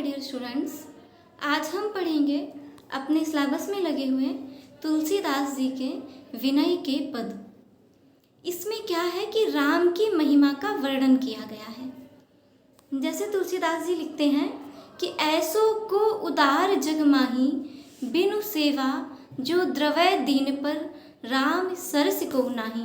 Dear students, आज हम पढ़ेंगे अपने सिलेबस में लगे हुए तुलसीदास जी के विनय के पद। इसमें क्या है कि राम की महिमा का वर्णन किया गया है। जैसे तुलसीदास जी लिखते हैं कि ऐसो को उदार जग माही, बिनु सेवा जो द्रवय दीन पर, राम सरस को नाही।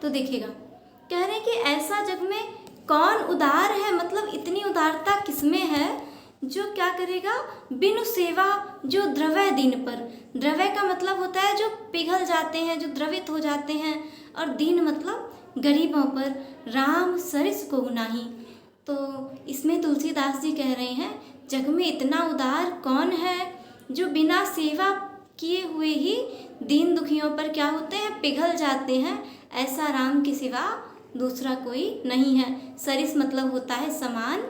तो देखिएगा, कह रहे हैं कि ऐसा जग में कौन उदार है, मतलब इतनी उदारता किसमें है जो क्या करेगा, बिनु सेवा जो द्रवय दीन पर। द्रवय का मतलब होता है जो पिघल जाते हैं, जो द्रवित हो जाते हैं, और दीन मतलब गरीबों पर, राम सरिस को नाही। तो इसमें तुलसीदास जी कह रहे हैं जग में इतना उदार कौन है जो बिना सेवा किए हुए ही दीन दुखियों पर क्या होते हैं, पिघल जाते हैं। ऐसा राम के सिवा दूसरा कोई नहीं है। सरिस मतलब होता है समान।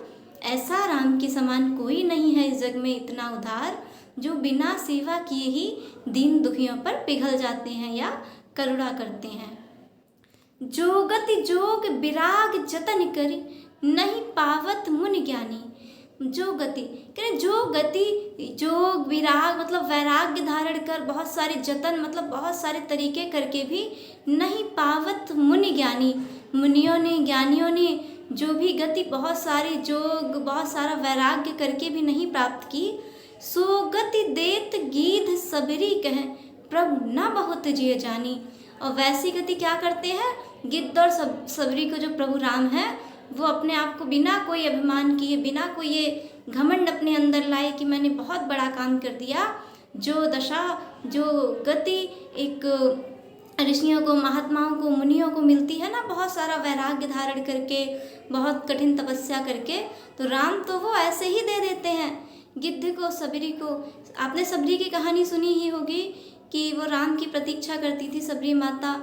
ऐसा राम के समान कोई नहीं है इस जग में इतना उदार जो बिना सेवा किए ही दीन दुखियों पर पिघल जाते हैं या करुणा करते हैं। जोगति जोग विराग जतन करी, नहीं पावत मुनि ज्ञानी। जो गति करें, जो गति जोग विराग मतलब वैराग्य धारण कर, बहुत सारे जतन मतलब बहुत सारे तरीके करके भी नहीं पावत मुनि ज्ञानी। मुनियों ने, ज्ञानियों ने जो भी गति बहुत सारे जोग, बहुत सारा वैराग्य करके भी नहीं प्राप्त की, सो गति देत गीध सबरी कहें, प्रभु न बहुत जिय जानी। और वैसी गति क्या करते हैं, गिद्ध और सबरी को जो प्रभु राम है वो अपने आप को बिना कोई अभिमान किए, बिना कोई ये घमंड अपने अंदर लाए कि मैंने बहुत बड़ा काम कर दिया, जो दशा, जो गति एक ऋषियों को, महात्माओं को, मुनियों को मिलती है ना, बहुत सारा वैराग्य धारण करके, बहुत कठिन तपस्या करके, तो राम तो वो ऐसे ही दे देते हैं गिद्ध को, सबरी को। आपने सबरी की कहानी सुनी ही होगी कि वो राम की प्रतीक्षा करती थी सबरी माता,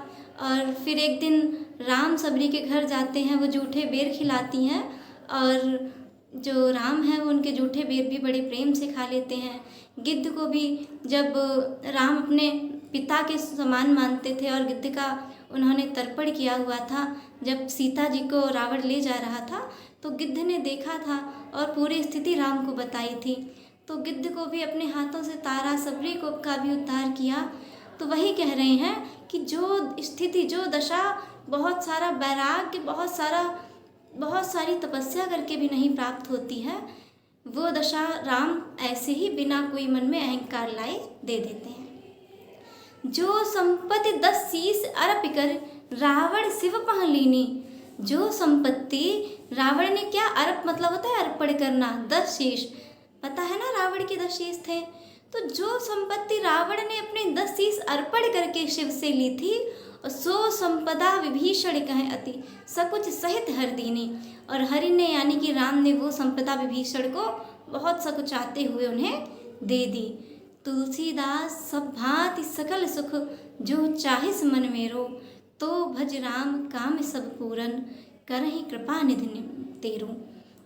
और फिर एक दिन राम सबरी के घर जाते हैं, वो जूठे बेर खिलाती हैं, और जो राम है वो उनके जूठे बेर भी बड़े प्रेम से खा लेते हैं। गिद्ध को भी जब राम अपने पिता के समान मानते थे, और गिद्ध का उन्होंने तर्पण किया हुआ था, जब सीता जी को रावण ले जा रहा था तो गिद्ध ने देखा था और पूरी स्थिति राम को बताई थी। तो गिद्ध को भी अपने हाथों से तारा, सबरी को का भी उद्धार किया। तो वही कह रहे हैं कि जो स्थिति, जो दशा, बहुत सारा वैराग्य, बहुत सारी तपस्या करके भी नहीं प्राप्त होती है, वो दशा राम ऐसे ही बिना कोई मन में अहंकार लाए दे देते हैं। जो संपत्ति 10 शीश अर्प कर, रावण शिव पह लीनी। जो संपत्ति रावण ने क्या, अर्प मतलब होता है अर्पण करना, 10 शीश, पता है ना रावण के 10 शीश थे। तो जो संपत्ति रावण ने अपने 10 शीश अर्पण करके शिव से ली थी, सो संपदा विभीषण कहें अति, सकुच सहित हर दीनी। और हरि ने यानी कि राम ने वो संपदा विभीषण को बहुत सकुचाते हुए उन्हें दे दी। तुलसीदास सब भांति सकल सुख, जो चाहिस मन मेरो, तो भज राम काम सब पूरन, करहि कृपा निधि तेरू।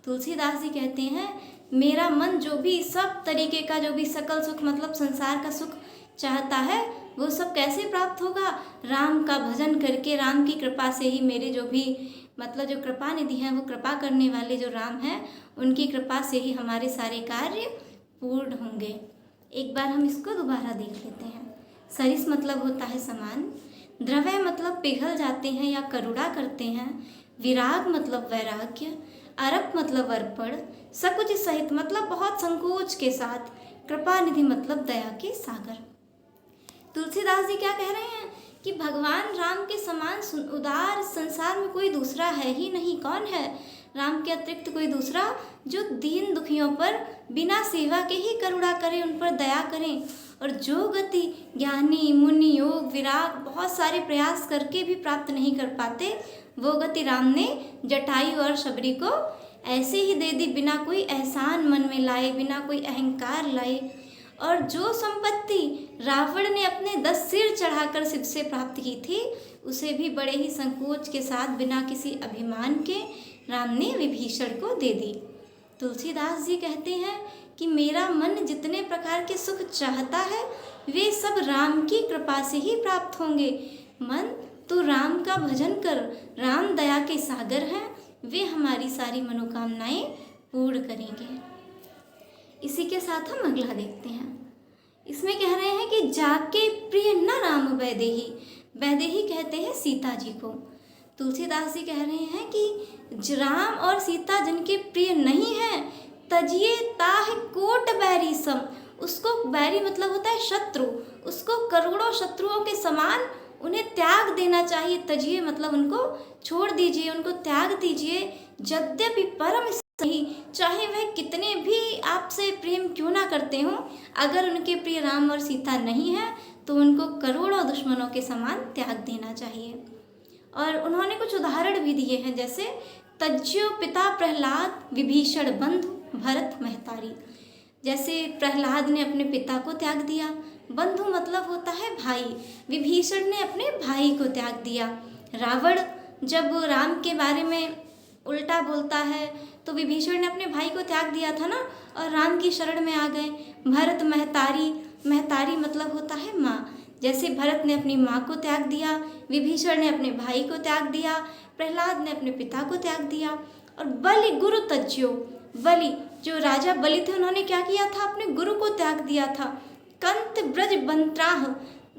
तुलसीदास जी कहते हैं मेरा मन जो भी सब तरीके का, जो भी सकल सुख मतलब संसार का सुख चाहता है, वो सब कैसे प्राप्त होगा, राम का भजन करके, राम की कृपा से ही। मेरे जो भी मतलब जो कृपा निधि हैं, वो कृपा करने वाले जो राम हैं, उनकी कृपा से ही हमारे सारे कार्य पूर्ण होंगे। एक बार हम इसको दोबारा देख लेते हैं। सरिस मतलब होता है समान, द्रवय मतलब पिघल जाते हैं या करुणा करते हैं, विराग मतलब वैराग्य, अर्प मतलब अर्पण, सकुच सहित मतलब बहुत संकोच के साथ, कृपा निधि मतलब दया के सागर। तुलसीदास जी क्या कह रहे हैं कि भगवान राम के समान उदार संसार में कोई दूसरा है ही नहीं। कौन है राम के अतिरिक्त कोई दूसरा, जो दीन दुखियों पर बिना सेवा के ही करुणा करें, उन पर दया करें। और जो गति ज्ञानी, मुनि, योग, विराग बहुत सारे प्रयास करके भी प्राप्त नहीं कर पाते, वो गति राम ने जटायु और शबरी को ऐसे ही दे दी, बिना कोई एहसान मन में लाए, बिना कोई अहंकार लाए। और जो संपत्ति रावण ने अपने 10 सिर चढ़ाकर शिव से प्राप्त की थी, उसे भी बड़े ही संकोच के साथ, बिना किसी अभिमान के, राम ने विभीषण को दे दी। तुलसीदास जी कहते हैं कि मेरा मन जितने प्रकार के सुख चाहता है, वे सब राम की कृपा से ही प्राप्त होंगे। मन तो राम का भजन कर, राम दया के सागर हैं, वे हमारी सारी मनोकामनाएं पूर्ण करेंगे। इसी के साथ हम अगला देखते हैं। इसमें कह रहे हैं कि जाके प्रिय न राम वैदेही, वैदेही कहते हैं सीता जी को। तुलसीदास जी कह रहे हैं कि राम और सीता जिनके प्रिय नहीं है, तजिए ताह कोट बैरी सम, उसको बैरी मतलब होता है शत्रु, उसको करोड़ों शत्रुओं के समान उन्हें त्याग देना चाहिए। तजिए मतलब उनको छोड़ दीजिए, उनको त्याग दीजिए। यद्यपि परम सही, चाहे वह कितने भी आपसे प्रेम क्यों ना करते हों, अगर उनके प्रिय राम और सीता नहीं है तो उनको करोड़ों दुश्मनों के समान त्याग देना चाहिए। और उन्होंने कुछ उदाहरण भी दिए हैं, जैसे तज्यो पिता प्रहलाद विभीषण बंधु भरत महतारी। जैसे प्रहलाद ने अपने पिता को त्याग दिया, बंधु मतलब होता है भाई, विभीषण ने अपने भाई को त्याग दिया। रावण जब राम के बारे में उल्टा बोलता है तो विभीषण ने अपने भाई को त्याग दिया था ना, और राम की शरण में आ गए। भरत महतारी, महतारी मतलब होता है माँ, जैसे भरत ने अपनी माँ को त्याग दिया, विभीषण ने अपने भाई को त्याग दिया, प्रहलाद ने अपने पिता को त्याग दिया। और बलि गुरु तज्यो, बलि जो राजा बलि थे उन्होंने क्या किया था, अपने गुरु को त्याग दिया था। कंत ब्रज बंत्राह,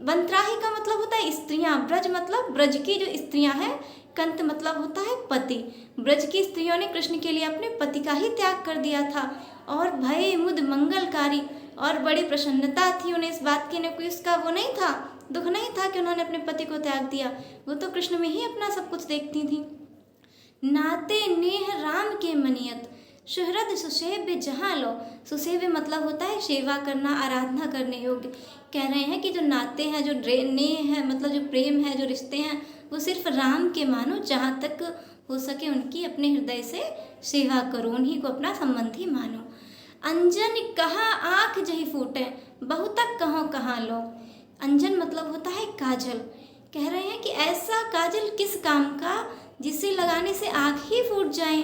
बंत्राही का मतलब होता है स्त्रियां, ब्रज मतलब ब्रज की जो स्त्रियां हैं, कंत मतलब होता है पति। ब्रज की स्त्रियों ने कृष्ण के लिए अपने पति का ही त्याग कर दिया था। और भय मुद मंगलकारी, और बड़ी प्रसन्नता थी उन्हें इस बात की, कोई उसका वो नहीं था, दुख नहीं था कि उन्होंने अपने पति को त्याग दिया, वो तो कृष्ण में ही अपना सब कुछ देखती थी। नाते नेह राम के मनियत, सुहृद सुसेव्य जहाँ लो, सुसेव्य मतलब होता है सेवा करना, आराधना करने योग्य। कह रहे हैं कि जो नाते हैं, जो नेह है मतलब जो प्रेम है, जो रिश्ते हैं, वो सिर्फ राम के मानो, जहाँ तक हो सके उनकी अपने हृदय से सेवा करो, उन्हीं को अपना संबंधी मानो। अंजन कहाँ आँख जही फूटे, बहुतक कहो कहाँ लो। अंजन मतलब होता है काजल। कह रहे हैं कि ऐसा काजल किस काम का जिसे लगाने से आँख ही फूट जाए,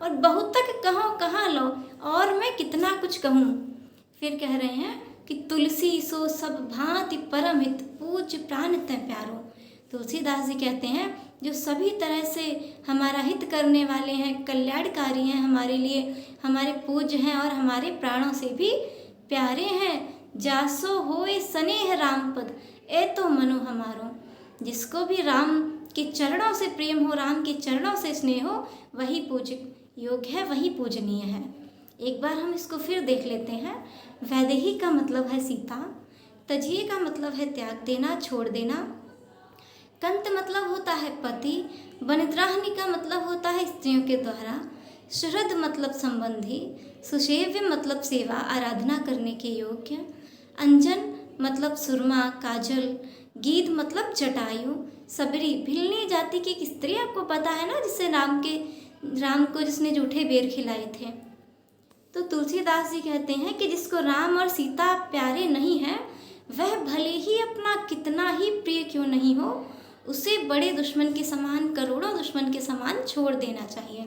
और बहुतक कहो कहाँ लो, और मैं कितना कुछ कहूँ। फिर कह रहे हैं कि तुलसी सो सब भांति परम हित, पूज प्राण तय प्यारो। तुलसीदास जी कहते हैं जो सभी तरह से हमारा हित करने वाले हैं, कल्याणकारी हैं हमारे लिए, हमारे पूज्य हैं और हमारे प्राणों से भी प्यारे हैं। जासो होए स्नेह राम पद, ए तो मनो हमारो, जिसको भी राम के चरणों से प्रेम हो, राम के चरणों से स्नेह हो, वही पूज्य योग्य है, वही पूजनीय है। एक बार हम इसको फिर देख लेते हैं। वैदेही का मतलब है सीता, तजिए का मतलब है त्याग देना, छोड़ देना, कंत मतलब होता है पति, बनिद्राहनी का मतलब होता है स्त्रियों के द्वारा, सुहृद मतलब संबंधी, सुसेव्य मतलब सेवा आराधना करने के योग्य, अंजन मतलब सुरमा काजल, गीध मतलब जटायु, सबरी भिलनी जाति की एक स्त्री, आपको पता है ना, जिससे राम को जिसने जूठे बेर खिलाए थे। तो तुलसीदास जी कहते हैं कि जिसको राम और सीता प्यारे नहीं हैं, वह भले ही अपना कितना ही प्रिय क्यों नहीं हो, उसे बड़े दुश्मन के समान, करोड़ों दुश्मन के समान छोड़ देना चाहिए।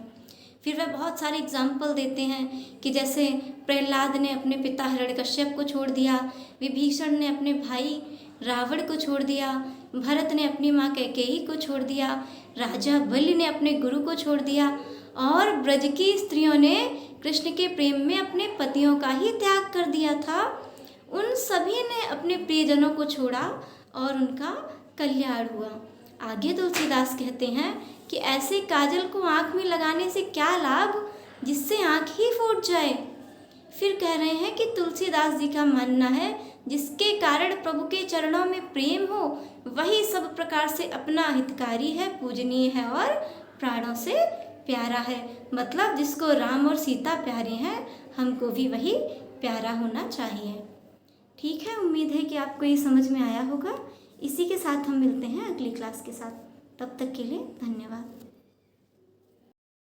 फिर वह बहुत सारे एग्जाम्पल देते हैं कि जैसे प्रहलाद ने अपने पिता हिरण्यकश्यप को छोड़ दिया, विभीषण ने अपने भाई रावण को छोड़ दिया, भरत ने अपनी माँ कैकेयी को छोड़ दिया, राजा बलि ने अपने गुरु को छोड़ दिया, और ब्रज की स्त्रियों ने कृष्ण के प्रेम में अपने पतियों का ही त्याग कर दिया था। उन सभी ने अपने प्रियजनों को छोड़ा और उनका कल्याण हुआ। आगे तुलसीदास कहते हैं कि ऐसे काजल को आँख में लगाने से क्या लाभ, जिससे आँख ही फूट जाए। फिर कह रहे हैं कि तुलसीदास जी का मानना है जिसके कारण प्रभु के चरणों में प्रेम हो, वही सब प्रकार से अपना हितकारी है, पूजनीय है और प्राणों से प्यारा है। मतलब जिसको राम और सीता प्यारे हैं, हमको भी वही प्यारा होना चाहिए। ठीक है, उम्मीद है कि आपको ये समझ में आया होगा। इसी के साथ हम मिलते हैं अगली क्लास के साथ। तब तक के लिए धन्यवाद।